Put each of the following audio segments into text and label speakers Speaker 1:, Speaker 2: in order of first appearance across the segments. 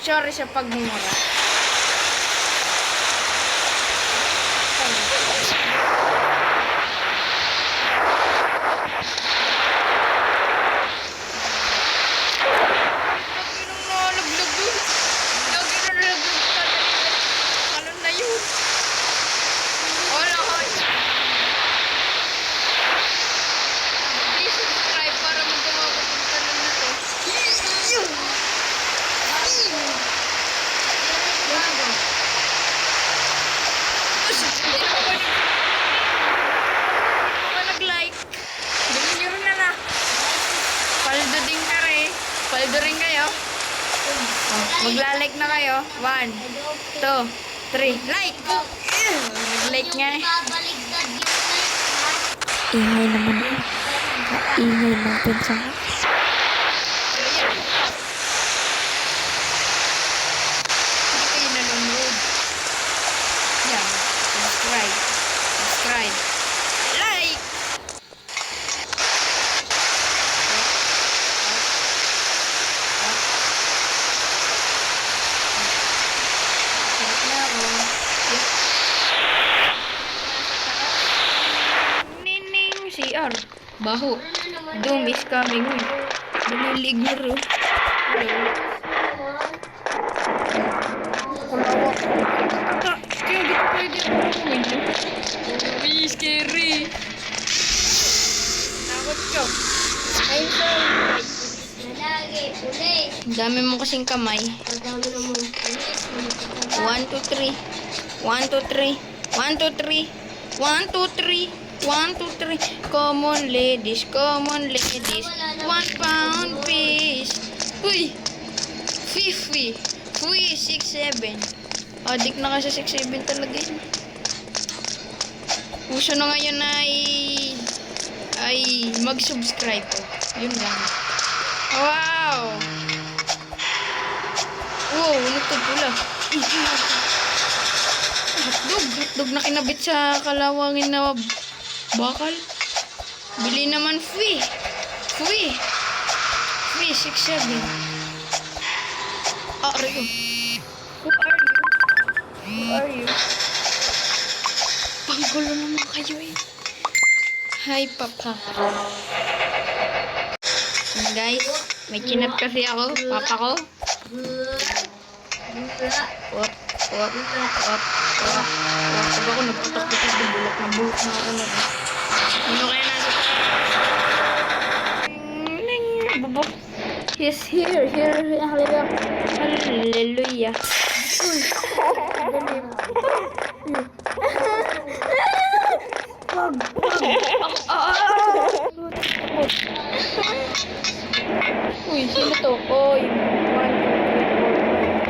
Speaker 1: Sorry sa pagmumura. Paldo rin kayo. Magla-like na kayo. 1, 2, 3. Like! Nag-like nga eh.
Speaker 2: Ingay naman eh. Ingay ng pinsan ko.
Speaker 1: Hindi kayo nanonood. Yan. Subscribe. Subscribe. Like! Nining CR. Baho. Doom is coming. Bumilig na rin. Hello. Kaya di ko pwede ako kumento. Uy, scary. Takot ko.
Speaker 3: Ayun po. Nalagi. Ulit.
Speaker 1: Ang dami mo kasing kamay.
Speaker 3: Ang dami naman.
Speaker 1: 1, 2, 3. 1, 2, 3. 1, 2, 3. 1, 2, 3. 1, 2, 3. Common ladies, common ladies. 1 pound piece. Uy! 50. Uy, 6, 7. Adik na kasi 6, 7 talaga yun. Uso na ngayon ay mag-subscribe po. Yun lang. Wow! Wow, nagtag pula. Hotdog na kinabit sa kalawangin na bakal. Bili naman free. Free, 6, 7. Rio. Who are you? Panggulo naman kayo eh. Hi, Papa. And guys, may chinap kasi ako. Papa ko. Wop. Pag ako nagputok-putok ng bulok na ako na. Ano kaya nasa? Bubok. He's here. Hallelujah. Uy. Uy, sino to? Oy. 1,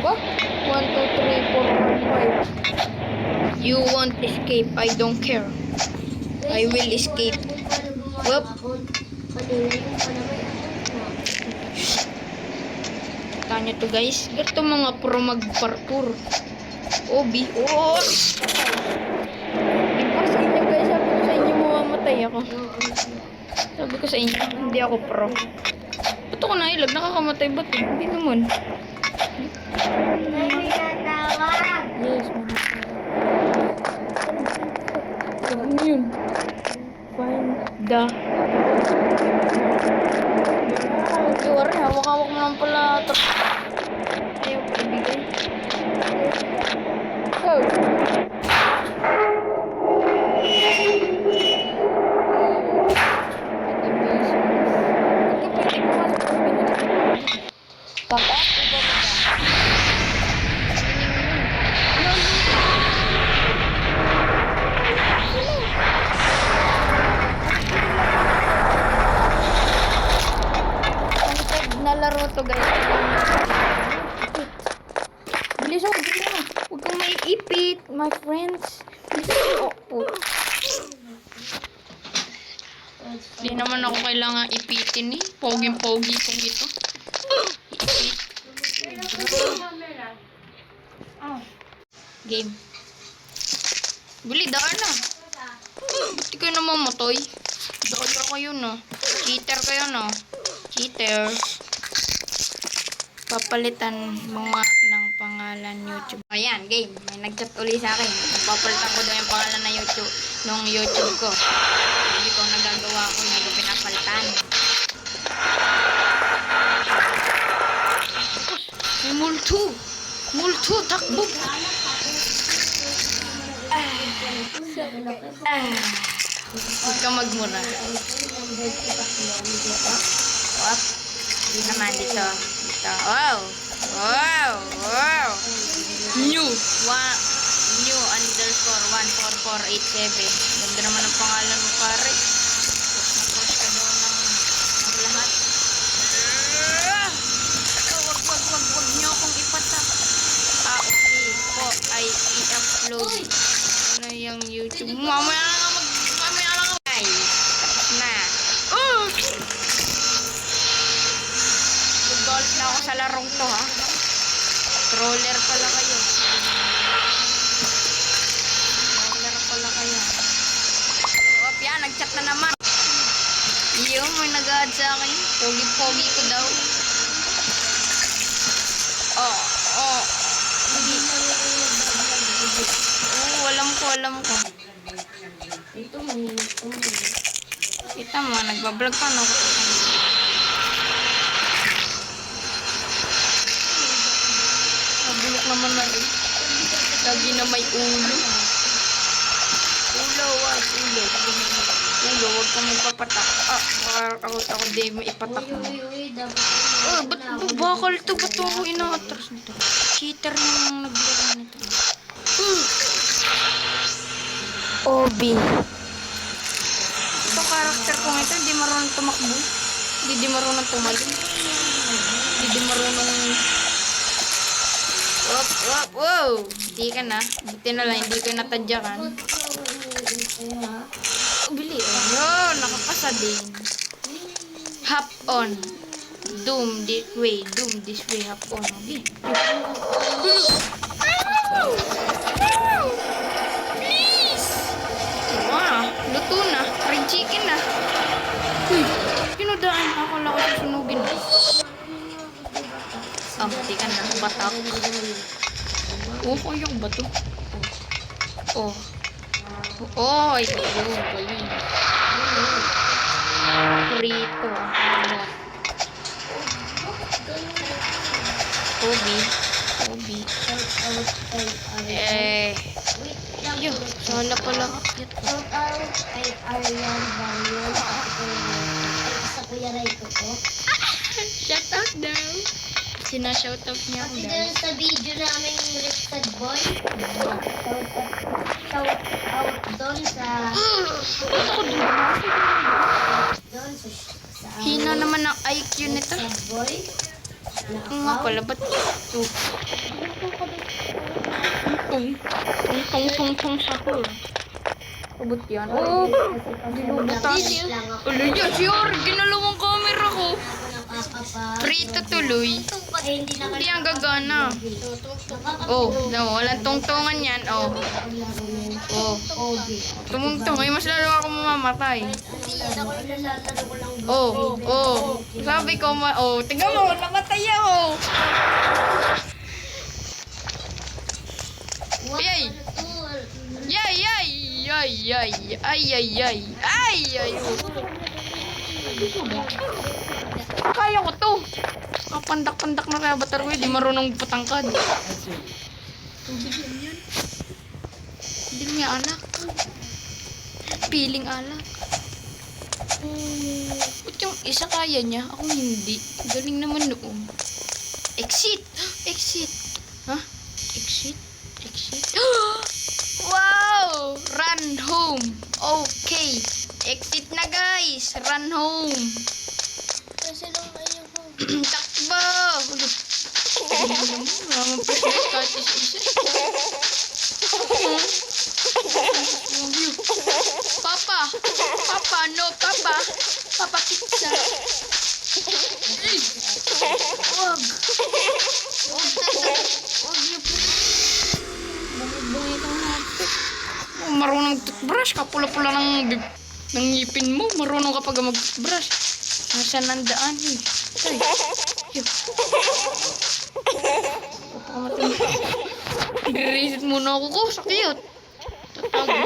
Speaker 1: 2, 3, 4, 5. What? 1, 2, 3, 4, 1, 5. You won't escape. I don't care. I will escape. Whoop. Tanya to guys. Ito mga pro mag-parkour. Obi. Oh! Di ba sa inyo guys? Sabi ko sa inyo mamamatay ako. Sabi ko sa inyo, hindi ako pro. Ba't ako nailag? Nakakamatay ba ito? Hindi naman. Yes, ano yun? Find the... Iwari, hawak-hawak mo lang pala. Ayaw ko ibigay. Oh! Papa? Laro to guys. Bilis ako. Huwag kang maiipit, my friends. Hindi naman ako kailangan ipitin eh. Poging-pogi kong ito. Ipit. Game. Bili, daan na. Ba't di kayo namamatay? Daan kayo na. Cheater kayo na. Cheaters. Papalitan mga ng pangalan YouTube. Ayan, game. May nag-chat uli sa akin. Papalitan ko daw yung pangalan na YouTube nung YouTube ko. Hindi ko nagagawa ko, hindi ko pinapalitan. May multo. Multo, takbo. Huwag ka magmura. Wap. Hindi naman dito. Dito. Wow. Wow. Wow. New. New underscore 14487. Ganda naman ang pangalan mo, pare. Nakrush ka daw ng lahat. Wag niyo akong ipatak. Okay po ay i-upload. Ano yung YouTube? Mamaya na nga guys. Tapos na. Gold na ako sa larong to, ha? Troller pala kayo. Troller pala kayo. Op, yan. Nag-chat na naman. Yung may nag-add sa akin. Pogi-pogi ko daw. Alam ko.
Speaker 3: Ito, mahinig ko.
Speaker 1: Kita mo, nagbablog pa no. Nabulok naman na eh. Lagi na may ulo. Ulo, wag kang magpapatak. Ako di maipatak mo. Ba't bakal to? Ba't ako ina-atras nito? Cheater nang naglaro nito.
Speaker 2: Obi.
Speaker 1: Itong karakter kong ito, hindi marunong tumakbo. Hindi marunong tumalon. Hindi marunong... Wow! Hindi ka na. Buti na lang, hindi ko natadyakan. Bili. Ayun, nakapasa din. Hop on. Doom this way. Hop on. Okay. Luto na. Fried chicken na. Pinudaan. Akala ko susunugin. Di ka na. Batak. Kayong bato. Ito. Galing. Prito. Obi. Sana pala.
Speaker 3: Shout out kay Aryan Varion. Sa Kuya Raito ko.
Speaker 1: Shout out daw. Sina-shout out niya ako
Speaker 3: Kasi
Speaker 1: daw.
Speaker 3: dun sa video namin Listed Boy. Shout out doon sa...
Speaker 1: Hina naman ang IQ nito.
Speaker 3: Listed Boy.
Speaker 1: Nga pala, ba't ito? Tong sahur. Abot yan.
Speaker 3: Binubutas.
Speaker 1: Yan, si Ori, ginalawang camera ko. Prito tuloy. Hindi ang gagana. Walang tungtungan yan. Tumungtong. Ay, mas lalo ako mamamatay. Sabi ko, tingnan mo, namatay ako. Kaya ko to. Pandak-pandak na kaya batarwe, di marunong patangkad. Tubig yan. Hindi niya alak. Piling alak. Ba't yung isa kaya niya? Ako hindi. Galing naman noon. Exit! Ha? Exit? Wow! Run home. Okay. Exit na guys. Run home.
Speaker 3: Kasi nung ayaw ko.
Speaker 1: Takbo! Maraming pwede kahit isa-isa. Papa, no, Papa pizza. Wag niyo po. Bumibungi kang hapit. Marunong toothbrush ka, pula-pula ng ngipin mo. Marunong kapag mag-toothbrush. Nasaan ang daan eh. Ay. I-reset muna ako ko. Sakit. Tatago.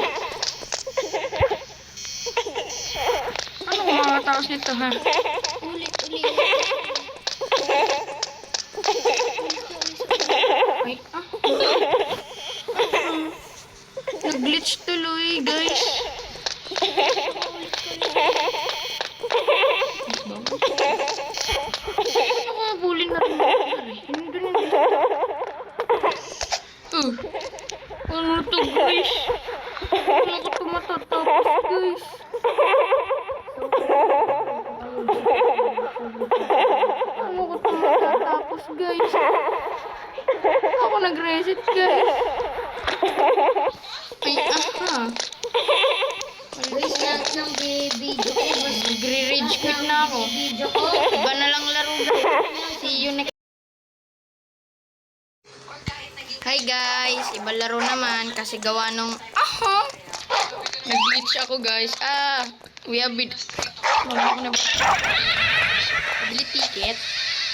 Speaker 1: Ano kung makatakas nito, ha?
Speaker 3: Ulit.
Speaker 1: Ay, Nag-glitch tuloy, guys. Nakabulin na rin. Ano to, guys? Ano ko ito matatapos, guys? Ano ko ito matatapos, guys? Ako nag-reset, guys. Ay,
Speaker 3: Guys, lahat ng video ko.
Speaker 1: Nagre-rage quit na ako.
Speaker 3: Video ko.
Speaker 1: Iba na lang laro, guys. See you next. Hi guys, iba laro naman kasi gawa nung nag-glitch ako, guys. We have been pabili ticket.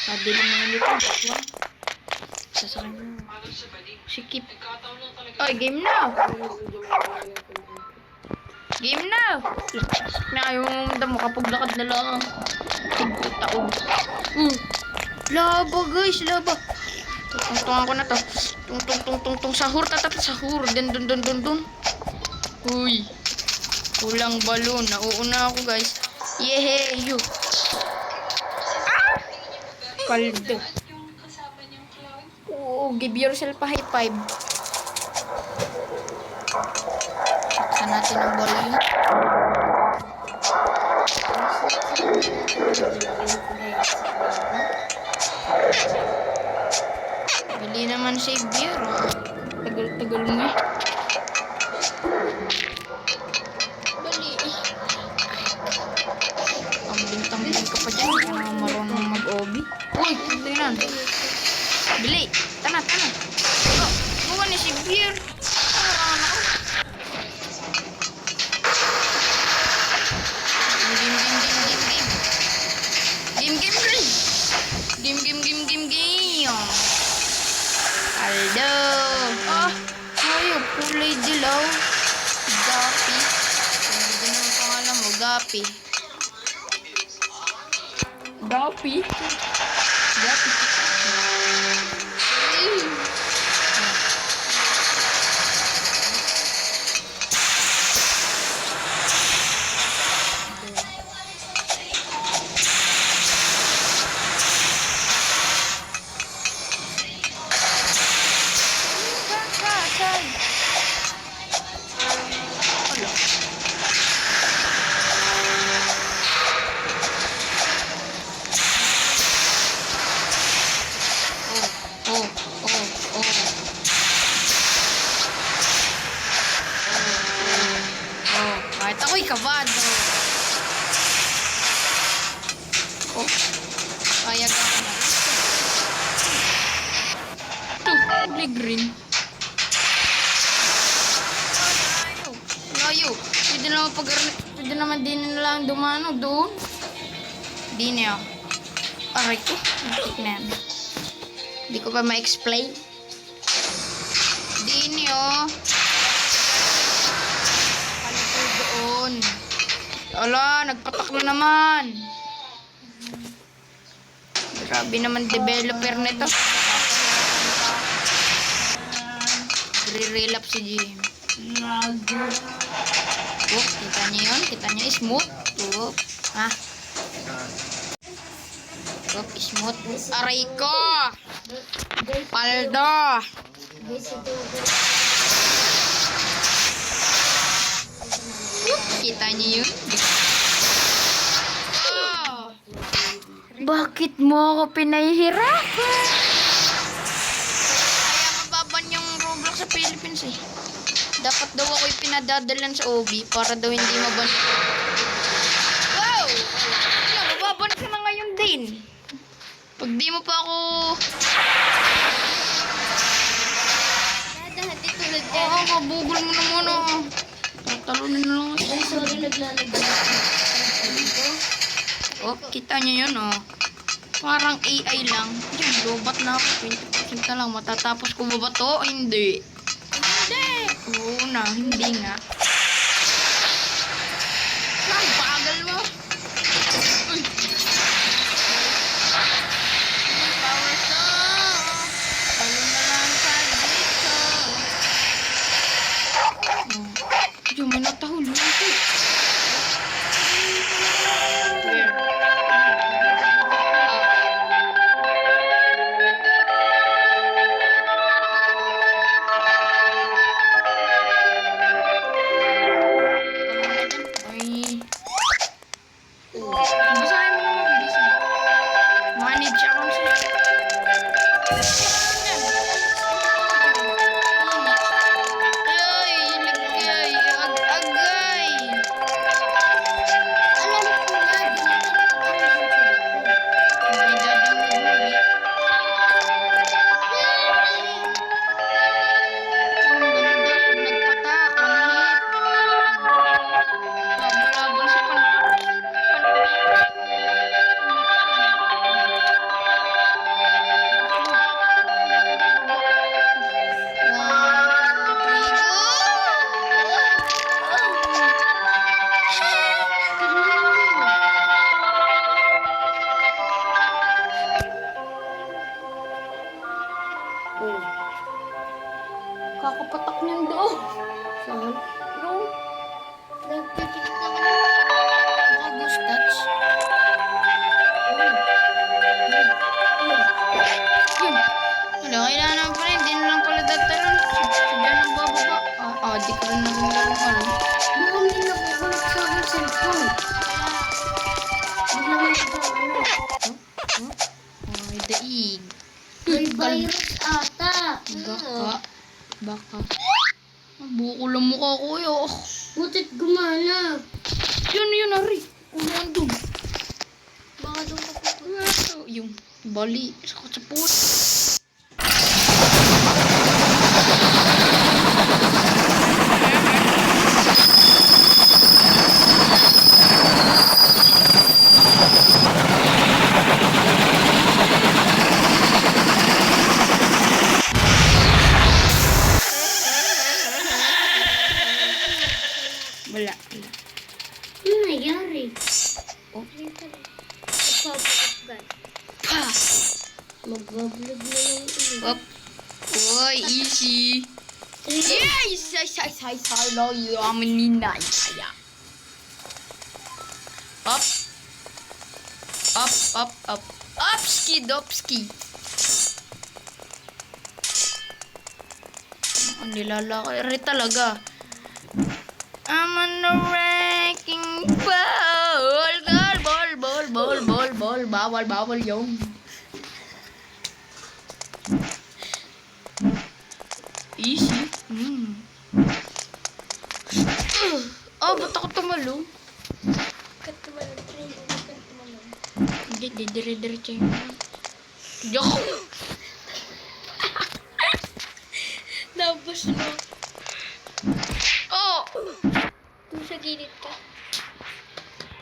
Speaker 1: Pabili naman dito. Sasakay mo. Sikip. Oy, game now. Game now. Na yung damo kapag lakad na lang. Tigtataog. Laba, guys, laba. Tungtungan ko na to. Tung sahur, sahur. Dun. Uy. Kulang balon. Nauuna ako, guys. Yeheyo. Kaldo. Oh, give yourself a high five. Saksan natin ang volume. Bili naman si beer. Tagal-tagal mo eh. Bali. Tambling ka pa dyan. Hindi ka naman marunong mag-obi. Uy, tingnan. Bili. Tana. Buka ni si beer. Game. Aldo. Ayaw, kulay dilaw. Gapi. Hindi na ang pangalan mo, Gapi. Kahit ako'y kabado. Kaya ka ako na. Uli green. Layo. Pwede naman din na lang dumano doon. Di niya. Aray ko. Hindi ko pa ma-explain. Di niyo. Doon. Ala, nagpatak na naman. Grabe naman developer nito. Re-relapse si Jim. Kita niyo yun? Kita niyo smooth? Smooth. Aray ko! Paldo!
Speaker 3: Guys, ito.
Speaker 1: Kita niyo yun? Bakit mo ako pinahihirapan? Kaya mababan yung Roblox sa Philippines eh. Dapat daw ako'y pinadadalan sa OB para daw hindi maban. Wow! Kaya mababan ka na ngayon din. Pag di mo pa ako...
Speaker 3: Dahati tulad ka.
Speaker 1: Oo, kabugol mo naman oh. Talunin na lang.
Speaker 3: Ay, sorry, naglalagay.
Speaker 1: Oh, kita niyo yun oh. Parang AI lang. Yan, robot na ako. 20%. Teka lang, matatapos ko ba to? Hindi. Hindi. Oo na, hindi nga. Ang bagal mo. Uy. Power stone. Talo na lang tayo dito. Diyan, may natahulog ito. Where? Ay. Basahin mo naman, bilis mo. Manage account siya. Ay, lagay. Agay.
Speaker 3: Alam ko na,
Speaker 1: May dadamag mo, eh. Ang ganda pag nagpata. Ang hit. Habol-habol sa kakapatak niyan daw.
Speaker 3: Saan?
Speaker 1: No.
Speaker 3: Nagpipit na ako.
Speaker 1: Baka ghost touch. Yun. Wala, kailangan pa rin. Di na lang pala datalan. Sadya nang bababa. Di ko rin naging laro ka rin.
Speaker 3: Baka may nakukulit sa aking cellphone. Bigla may ito, ano?
Speaker 1: Ay, daig.
Speaker 3: May virus ata.
Speaker 1: Baka. Buko lang mukha ko yun.
Speaker 3: Butit gumana.
Speaker 1: Yun, Ari. Ulan doon.
Speaker 3: Baka doon ka pupunta.
Speaker 1: Yung bali. Sakot sa puwet. Wala.
Speaker 3: Ano nangyari?
Speaker 1: Oh.
Speaker 3: Nagpapakat.
Speaker 1: Pa!
Speaker 3: Mag-vlog na lang ulit.
Speaker 1: Up. Oy, easy. Yes! Say, no, you are my ninay. Kaya. Up. Up. Upski, dopski. Ang nilalaki rin talaga. I'm on the wrecking ball. Ball. Bawal yung. Easy. Ba't ako tumalo?
Speaker 3: Katumalang train.
Speaker 1: Hindi, dire-diretso yun. Yok!
Speaker 3: Nabas na.
Speaker 1: Oh!
Speaker 3: Doon sa gilid ka.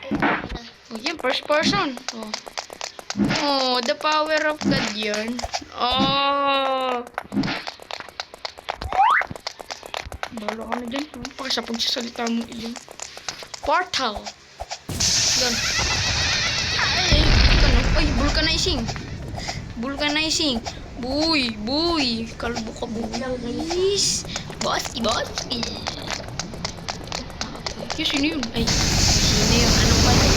Speaker 3: Ay, na.
Speaker 1: Oh, yan, first person. Oh, the power of God yun. Oh! Bala ka na dyan. Pakisa pagsasalita mo iyon. Portal. Doon. Ay, vulcanizing. Buy. Kalbo ka, buwis. Boski. Yung sino yun? Ay, sino yun? Ano pa yun?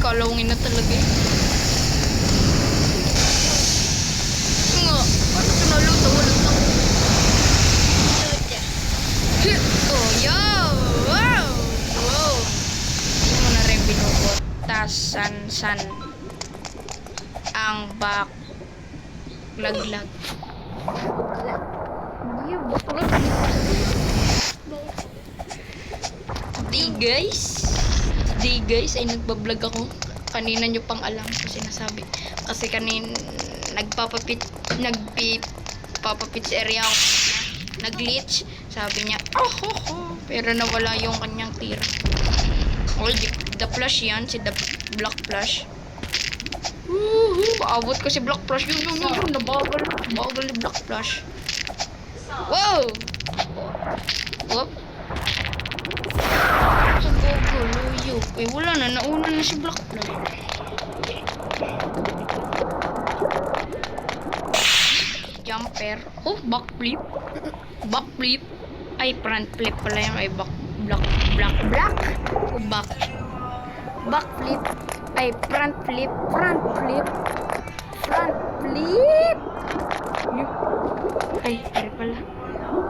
Speaker 1: Kalawangin na talaga eh. Nga, paano ito naluto? san ang laglag. Di guys ay nagbablog ako. Kanina nyo pang alam ko sinasabi. Kasi nagpapapit sa area ako. Nag-glitch. Sabi niya, pero nawala yung kanyang tira. Oh, the Flash yan. Si the Black Flash. Paabot ko si Black Flash. Yun. Nabagal ni Black Flash. Wow! Whoop. Sa gugulo. Wala na. Nauna na si Black Flash. Jumper. Oh, backflip. Ay, front flip pala yung ay black. Oh, backflip. Ay, front flip. Ay, sorry pala.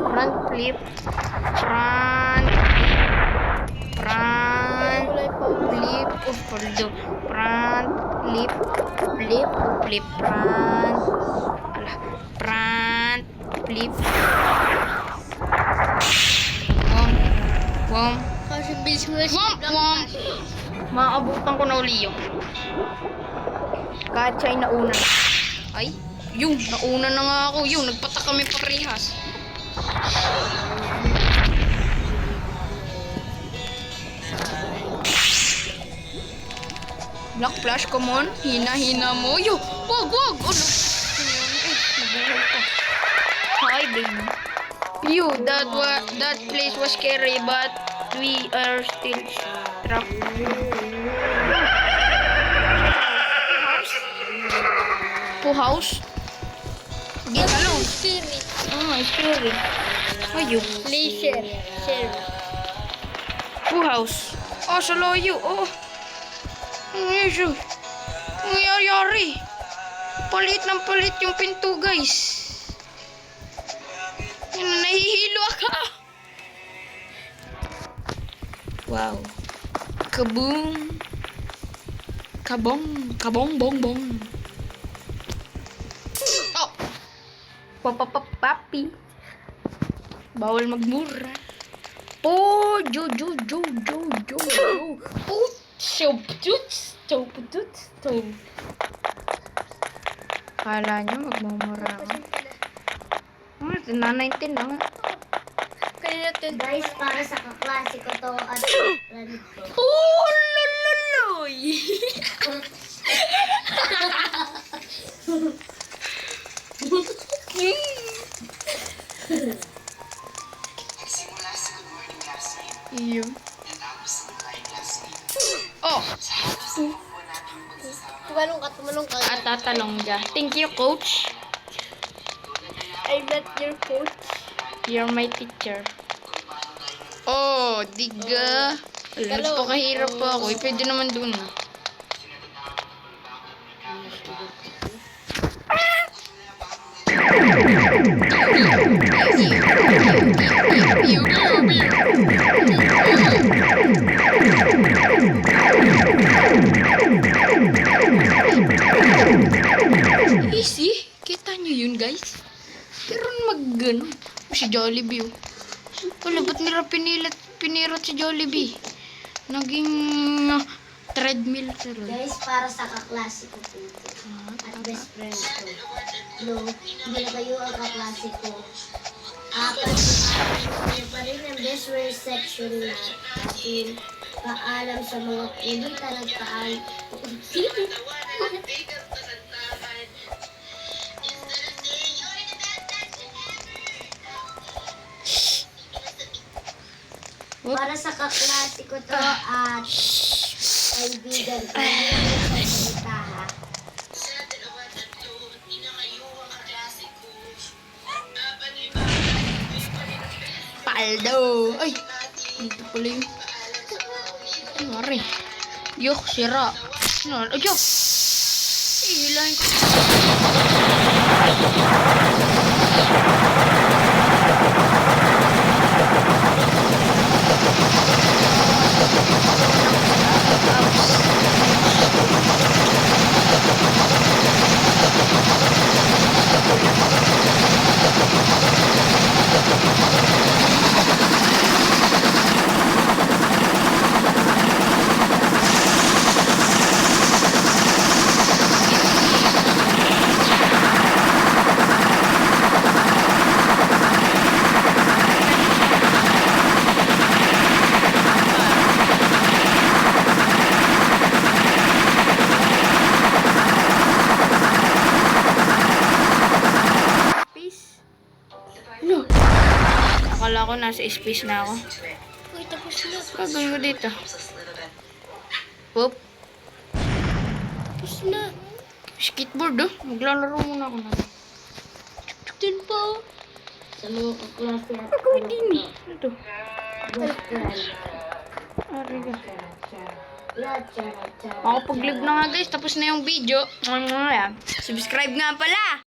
Speaker 1: Front flip. Front flip. Oh, poldo. Front flip. Front flip. Wom.
Speaker 3: Kasi bilis mo na
Speaker 1: Wom. Maabutan ko na uli yung. Kahit siya'y nauna na. Ay, nauna na nga ako. Nagpata kami parehas. Black Flash, come on. Hina mo. Wag. Ano? Nabuhay pa. Hi, baby. That place was scary, but we are still trapped. House? Hello.
Speaker 3: Scary.
Speaker 1: Scary. Ayun.
Speaker 3: Laser.
Speaker 1: House. Sa layo. Ang nangyayari. Palit yung pinto, guys. Nahihilo ako. Wow. Kaboom. Bong. Oh. Papi. Bawal magmura. Oh, jo. Oh, Kala nyo magmumura ako. Nanay-tin na nga.
Speaker 3: Guys, para sa kaklase ko to at
Speaker 1: Loloy! Iyo. Oh!
Speaker 3: tumalong ka.
Speaker 1: At tatalong dyan. Thank you, coach.
Speaker 3: I'm not your coach.
Speaker 1: You're my teacher. Oh, diga. Alam mo, kahirap pa ako. Pwede naman dun. Easy. Kita nyo yun, guys. Pero mag-ganon. Si Jollibee, oh. Wala, ba't nila pinirot si Jollibee? Naging treadmill sila.
Speaker 3: Guys, para sa kaklase ko po ito. At best friend ko. No, hindi na kayo ang kaklase ko. Kasi pa rin ang best friend section na ating paalam sa mga hindi talagpaan. Para sa kaklase ko to at kaibigan ko. Hindi sa ha.
Speaker 1: Paldo! Ay! Dito pala yun. Ay, mari. Yok, sira. Ay, yok! Ihilahin ko. nasa space na ako.
Speaker 3: Uy, tapos na.
Speaker 1: Gagawin ko dito. Whoop.
Speaker 3: Tapos na.
Speaker 1: Skateboard oh. Maglalaro muna ako na.
Speaker 3: Dun po. Sa mga kaklase at
Speaker 1: Gagawin din eh. Ano to?
Speaker 3: boyfriend.
Speaker 1: Ari ka.
Speaker 3: Lahat siya.
Speaker 1: Makapag-live na nga guys. Tapos na yung video. Subscribe nga pala.